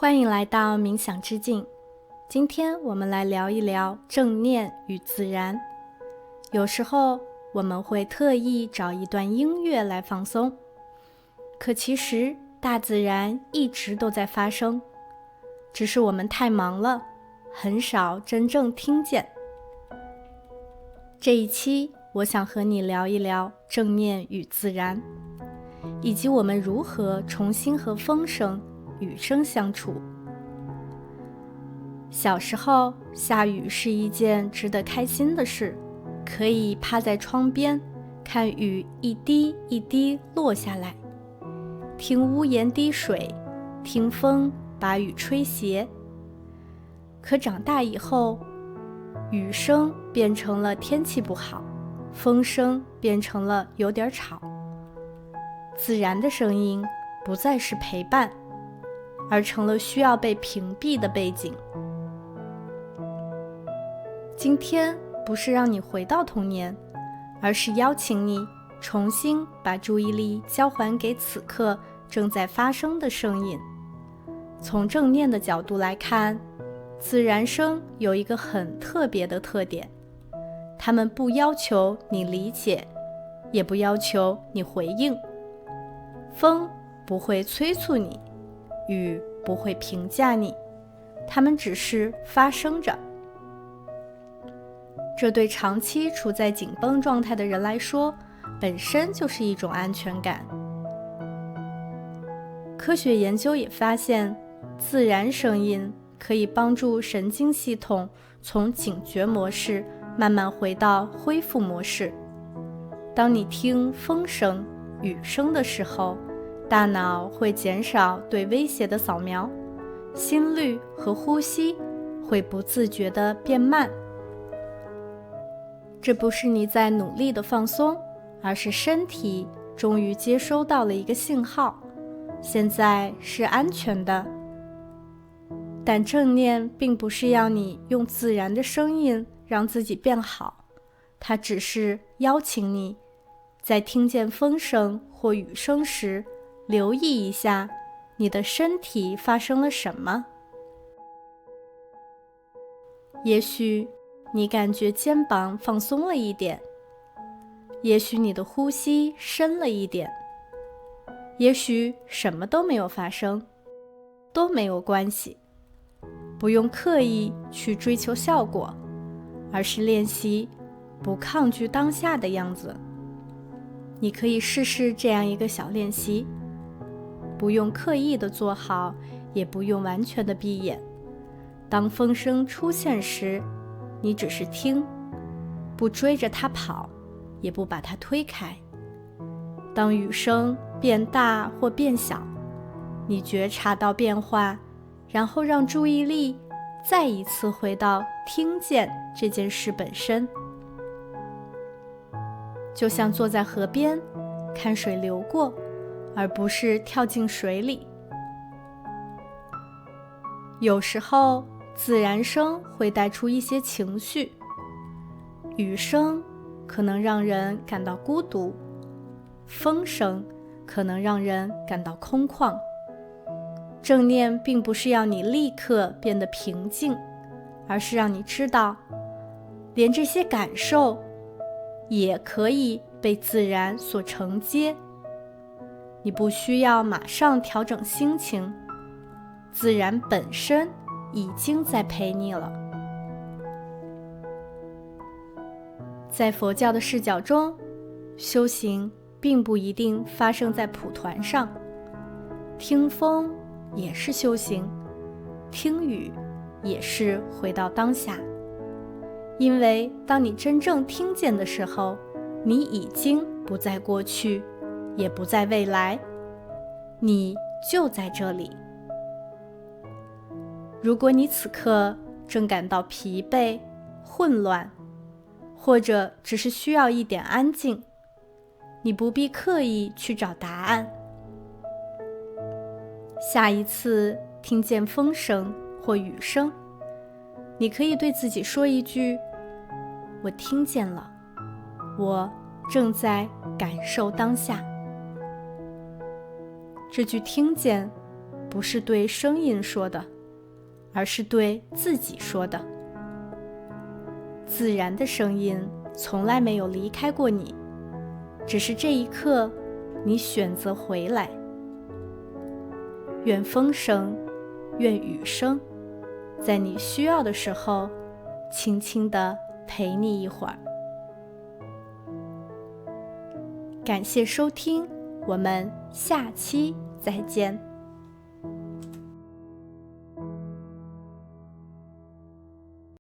欢迎来到冥想之境。今天我们来聊一聊正念与自然。有时候我们会特意找一段音乐来放松，可其实大自然一直都在发生，只是我们太忙了，很少真正听见。这一期我想和你聊一聊正念与自然，以及我们如何重新和风声、雨声相处。小时候，下雨是一件值得开心的事，可以趴在窗边，看雨一滴一滴落下来，听屋檐滴水，听风把雨吹斜。可长大以后，雨声变成了天气不好，风声变成了有点吵，自然的声音不再是陪伴，而成了需要被屏蔽的背景。今天不是让你回到童年，而是邀请你重新把注意力交还给此刻正在发生的声音。从正念的角度来看，自然声有一个很特别的特点，它们不要求你理解，也不要求你回应。风不会催促你，雨不会评价你，它们只是发生着。这对长期处在紧绷状态的人来说，本身就是一种安全感。科学研究也发现，自然声音可以帮助神经系统从警觉模式慢慢回到恢复模式。当你听风声、雨声的时候，大脑会减少对威胁的扫描，心率和呼吸会不自觉地变慢。这不是你在努力的放松，而是身体终于接收到了一个信号，现在是安全的。但正念并不是要你用自然的声音让自己变好，它只是邀请你在听见风声或雨声时，留意一下你的身体发生了什么。也许你感觉肩膀放松了一点，也许你的呼吸深了一点，也许什么都没有发生，都没有关系。不用刻意去追求效果，而是练习不抗拒当下的样子。你可以试试这样一个小练习，不用刻意的做好，也不用完全的闭眼。当风声出现时，你只是听，不追着它跑，也不把它推开。当雨声变大或变小，你觉察到变化，然后让注意力再一次回到听见这件事本身。就像坐在河边，看水流过，而不是跳进水里。有时候自然声会带出一些情绪，雨声可能让人感到孤独，风声可能让人感到空旷。正念并不是要你立刻变得平静，而是让你知道，连这些感受也可以被自然所承接。你不需要马上调整心情，自然本身已经在陪你了。在佛教的视角中，修行并不一定发生在蒲团上，听风也是修行，听雨也是回到当下。因为当你真正听见的时候，你已经不在过去，也不在未来，你就在这里。如果你此刻正感到疲惫、混乱，或者只是需要一点安静，你不必刻意去找答案。下一次听见风声或雨声，你可以对自己说一句：我听见了，我正在感受当下。这句听见不是对声音说的，而是对自己说的。自然的声音从来没有离开过你，只是这一刻你选择回来。愿风声，愿雨声，在你需要的时候，轻轻地陪你一会儿。感谢收听，我们下期再见。